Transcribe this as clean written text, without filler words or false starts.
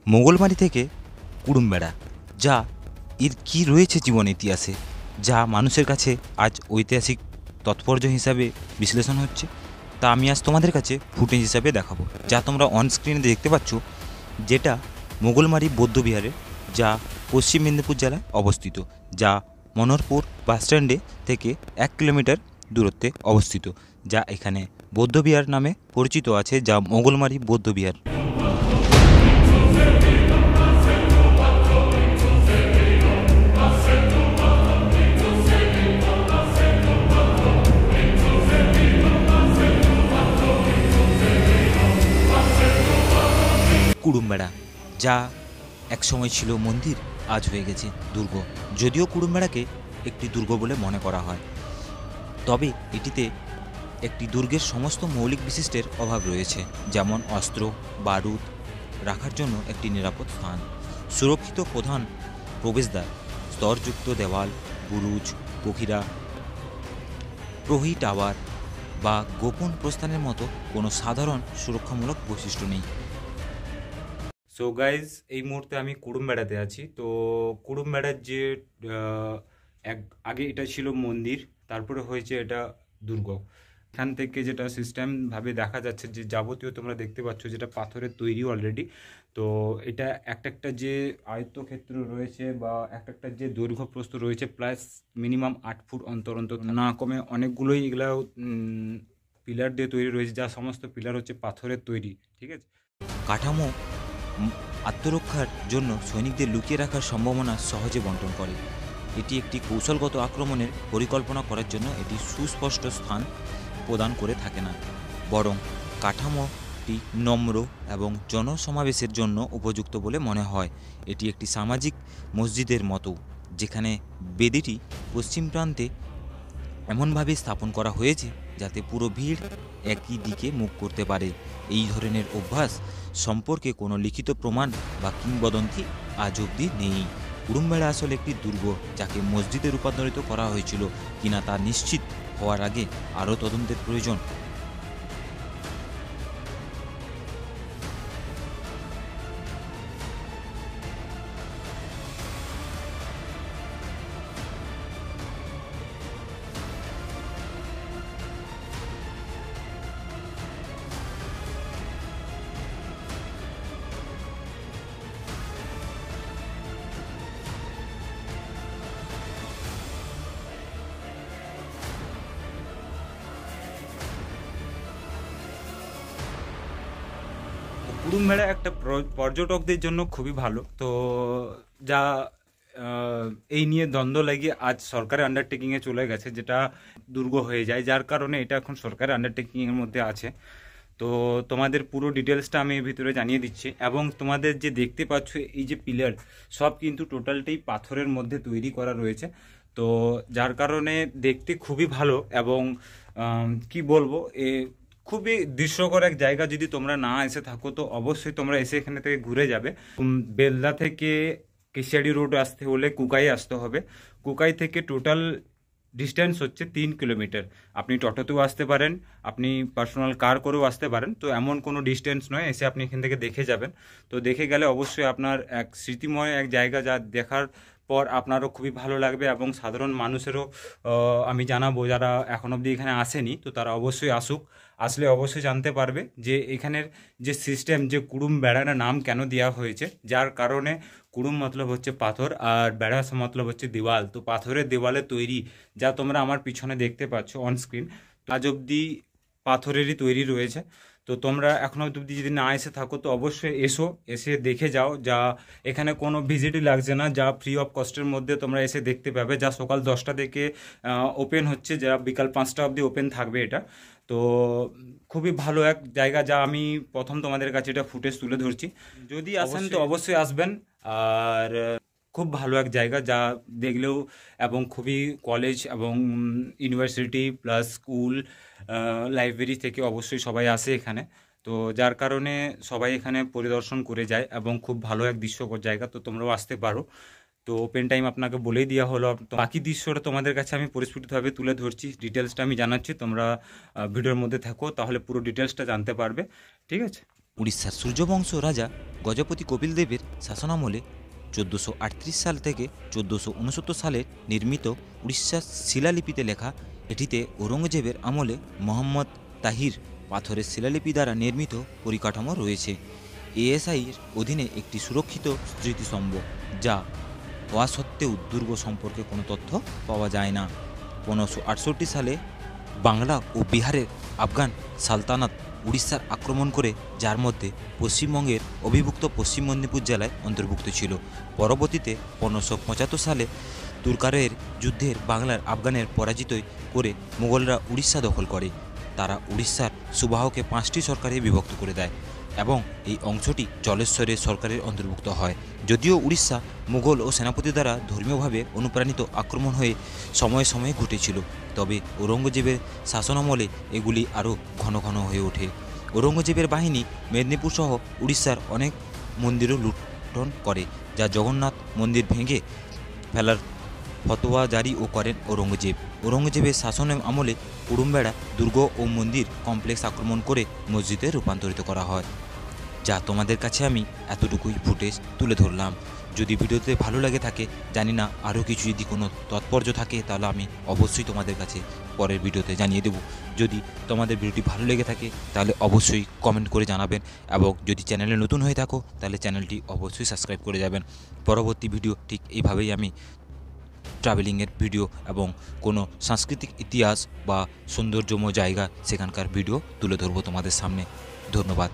মোগলমারি থেকে কুড়ুমবেড়া, যা এর কী রয়েছে জীবন ইতিহাসে, যা মানুষের কাছে আজ ঐতিহাসিক তাৎপর্য হিসাবে বিশ্লেষণ হচ্ছে, তা আমি আজ তোমাদের কাছে ফুটেজ হিসাবে দেখাবো, যা তোমরা অন স্ক্রিনে দেখতে পাচ্ছ, যেটা মোগলমারি বৌদ্ধবিহারের, যা পশ্চিম মেদিনীপুর জেলায় অবস্থিত, যা মনোহরপুর বাসস্ট্যান্ডে থেকে 1 কিলোমিটার দূরত্বে অবস্থিত, যা এখানে বৌদ্ধবিহার নামে পরিচিত আছে, যা মোগলমারি বৌদ্ধবিহার। কুড়ুমবেড়া, যা একসময় ছিল মন্দির, আজ হয়ে গেছে দুর্গ। যদিও কুড়ুমবেড়াকে একটি দুর্গ বলে মনে করা হয়, তবে এটিতে একটি দুর্গের সমস্ত মৌলিক বিশিষ্টের অভাব রয়েছে, যেমন অস্ত্র, বারুদ রাখার জন্য একটি নিরাপদ স্থান, সুরক্ষিত প্রধান প্রবেশদ্বার, স্তরযুক্ত দেওয়াল, বুরুজ, পখিরা, প্রহরী টাওয়ার বা গোপন প্রস্থানের মতো কোনো সাধারণ সুরক্ষামূলক বৈশিষ্ট্য নেই। সো গাইজ, এই মুহূর্তে আমি কুড়ুমবেড়াতে আছি। তো কুড়ুমবেড়ার যে আগে এটা ছিল মন্দির, তারপরে হয়েছে এটা দুর্গ। এখান থেকে যেটা সিস্টেমভাবে দেখা যাচ্ছে, যে যাবতীয় তোমরা দেখতে পাচ্ছ, যেটা পাথরের তৈরি অলরেডি। তো এটা একটা যে আয়ত্তক্ষেত্র রয়েছে বা একটা যে দৈর্ঘ্য প্রস্থ রয়েছে, প্লাস মিনিমাম 8 ফুট অন্তর অন্তর না কমে অনেকগুলোই এগুলা পিলার দিয়ে তৈরি রয়েছে, যা সমস্ত পিলার হচ্ছে পাথরের তৈরি। ঠিক আছে, কাঠামো আত্মরক্ষার জন্য সৈনিকদের লুকিয়ে রাখার সম্ভাবনা সহজে বণ্টন করে। এটি একটি কৌশলগত আক্রমণের পরিকল্পনা করার জন্য এটি সুস্পষ্ট স্থান প্রদান করে থাকে না, বরং কাঠামোটি নম্র এবং জনসমাবেশের জন্য উপযুক্ত বলে মনে হয়। এটি একটি সামাজিক মসজিদের মতো, যেখানে বেদিটি পশ্চিম প্রান্তে এমনভাবে স্থাপন করা হয়েছে যাতে পুরো ভিড় একই দিকে মুখ করতে পারে। এই ধরনের অভ্যাস সম্পর্কে কোনো লিখিত প্রমাণ বা কিংবদন্তি আজ অবধি নেই। কুড়ুমবেড়া আসলে একটি দুর্গ, যাকে মসজিদে রূপান্তরিত করা হয়েছিল কিনা তা নিশ্চিত হওয়ার আগে আরও তদন্তের প্রয়োজন। কুড়ুমবেড়া একটা পর্যটকদের জন্য খুবই ভালো। তো যা এই নিয়ে দ্বন্দ্ব লাগিয়ে আজ সরকারের আন্ডারটেকিংয়ে চলে গেছে, যেটা দুর্গ হয়ে যায়, যার কারণে এটা এখন সরকারের আন্ডারটেকিংয়ের মধ্যে আছে। তো তোমাদের পুরো ডিটেলসটা আমি এর ভিতরে জানিয়ে দিচ্ছি। এবং তোমাদের যে দেখতে পাচ্ছ এই যে পিলার, সব কিন্তু টোটালটাই পাথরের মধ্যে তৈরি করা রয়েছে। তো যার কারণে দেখতে খুবই ভালো এবং কি বলবো, খুবই দৃশ্যকর এক জায়গা। যদি তোমরা না এসে থাকো তো অবশ্যই তোমরা এসে এখানে থেকে ঘুরে যাবে। বেলদা থেকে কেশিয়াড়ি রোড আসতে হলে কুকাই আসতে হবে। কুকাই থেকে টোটাল ডিস্টেন্স হচ্ছে 3 কিলোমিটার। আপনি টোটোতেও আসতে পারেন, আপনি পার্সোনাল কার করেও আসতে পারেন। তো এমন কোনো ডিস্টেন্স নয়, এসে আপনি এখান থেকে দেখে যাবেন। তো দেখে গেলে অবশ্যই আপনার এক স্মৃতিময় এক জায়গা, যা দেখার পর আপনারও খুবই ভালো লাগবে এবং সাধারণ মানুষেরও আমি জানাবো, যারা এখন অবধি এখানে আসেনি, তো তারা অবশ্যই আসুক। আসলে অবশ্যই জানতে পারবে যে এখানের যে সিস্টেম, যে কুড়ুমবেড়ার নাম কেন দেওয়া হয়েছে, যার কারণে কুড়ুম মতলব হচ্ছে পাথর আর বেড়া মতলব হচ্ছে দেওয়াল। তো পাথরের দেওয়ালে তৈরি, যা তোমরা আমার পিছনে দেখতে পাচ্ছ অন স্ক্রিন, আজ অবধি পাথরেরই তৈরি রয়েছে। তো তোমরা এখনও অবধি যদি না এসে থাকো তো অবশ্যই এসে দেখে যাও। যা এখানে কোনো ভিজিটই লাগছে না, যা ফ্রি অফ কস্টের মধ্যে তোমরা এসে দেখতে পাবে। যা সকাল 10টা থেকে ওপেন হচ্ছে, যা বিকাল 5টা অবধি ওপেন থাকবে এটা। তো খুবই ভালো এক জায়গা, যা আমি প্রথম তোমাদের কাছে এটা ফুটেজ তুলে ধরছি। যদি আসেন তো অবশ্যই আসবেন। আর খুব ভালো এক জায়গা, যা দেখলেও, এবং খুবই কলেজ এবং ইউনিভার্সিটি প্লাস স্কুল লাইব্রেরি থেকে অবশ্যই সবাই আসে এখানে। তো যার কারণে সবাই এখানে পরিদর্শন করে যায় এবং খুব ভালো এক দৃশ্যকর জায়গা। তো তোমরাও আসতে পারো। তো ওপেন টাইম আপনাকে বলেই দেওয়া হলো। তো বাকি দৃশ্যটা তোমাদের কাছে আমি পরিস্ফুটভাবে তুলে ধরছি, ডিটেলসটা আমি জানাচ্ছি। তোমরা ভিডিওর মধ্যে থাকো, তাহলে পুরো ডিটেলসটা জানতে পারবে। ঠিক আছে। উড়িষ্যার সূর্যবংশ রাজা গজপতি কপিলদেবের শাসনামলে 1438 সাল থেকে 1469 সালে নির্মিত উড়িষ্যার শিলালিপিতে লেখা এটিতে ঔরঙ্গজেবের আমলে মোহাম্মদ তাহির পাথরের শিলালিপি দ্বারা নির্মিত পরিকাঠামো রয়েছে। এএসআইয়ের অধীনে একটি সুরক্ষিত স্মৃতিস্তম্ভ, যা হওয়া সত্ত্বেও দুর্গ সম্পর্কে কোনো তথ্য পাওয়া যায় না। 1568 সালে বাংলা ও বিহারের আফগান সালতানাত উড়িষ্যার আক্রমণ করে, যার মধ্যে পশ্চিমবঙ্গের অবিভক্ত পশ্চিম মেদিনীপুর জেলায় অন্তর্ভুক্ত ছিল। পরবর্তীতে 1575 সালে তুর্কারের যুদ্ধের বাংলার আফগানের পরাজিত করে মুঘলরা উড়িষ্যা দখল করে। তারা উড়িষ্যার সুবাহকে 5টি সরকারে বিভক্ত করে দেয় এবং এই অংশটি জলেশ্বরের সরকারের অন্তর্ভুক্ত হয়। যদিও উড়িষ্যা মুঘল ও সেনাপতি দ্বারা ধর্মীয়ভাবে অনুপ্রাণিত আক্রমণ হয়ে সময়ে সময়ে ঘটেছিল, তবে ঔরঙ্গজেবের শাসনামলে এগুলি আরও ঘন ঘন হয়ে ওঠে। ঔরঙ্গজেবের বাহিনী মেদিনীপুর সহ উড়িষ্যার অনেক মন্দিরও লুণ্ঠন করে, যা জগন্নাথ মন্দির ভেঙে ফেলার ফতোয়া জারিও করেন ঔরঙ্গজেব। ঔরঙ্গজেবের শাসনের আমলে কুড়ুমবেড়া দুর্গ ও মন্দির কমপ্লেক্স আক্রমণ করে মসজিদে রূপান্তরিত করা হয়। যা তোমাদের কাছে আমি এতটুকুই ফুটেজ তুলে ধরলাম। যদি ভিডিওতে ভালো লাগে থাকে, জানি না আরও কিছু যদি কোনো তাৎপর্য থাকে, তাহলে আমি অবশ্যই তোমাদের কাছে পরের ভিডিওতে জানিয়ে দেব। যদি তোমাদের ভিডিওটি ভালো লেগে থাকে তাহলে অবশ্যই কমেন্ট করে জানাবেন, এবং যদি চ্যানেলে নতুন হয়ে থাকো তাহলে চ্যানেলটি অবশ্যই সাবস্ক্রাইব করে যাবেন। পরবর্তী ভিডিও ঠিক এইভাবেই আমি ট্রাভেলিংয়ের ভিডিও এবং কোনো সাংস্কৃতিক ইতিহাস বা সৌন্দর্যময় জায়গা সেখানকার ভিডিও তুলে ধরবো তোমাদের সামনে। ধন্যবাদ।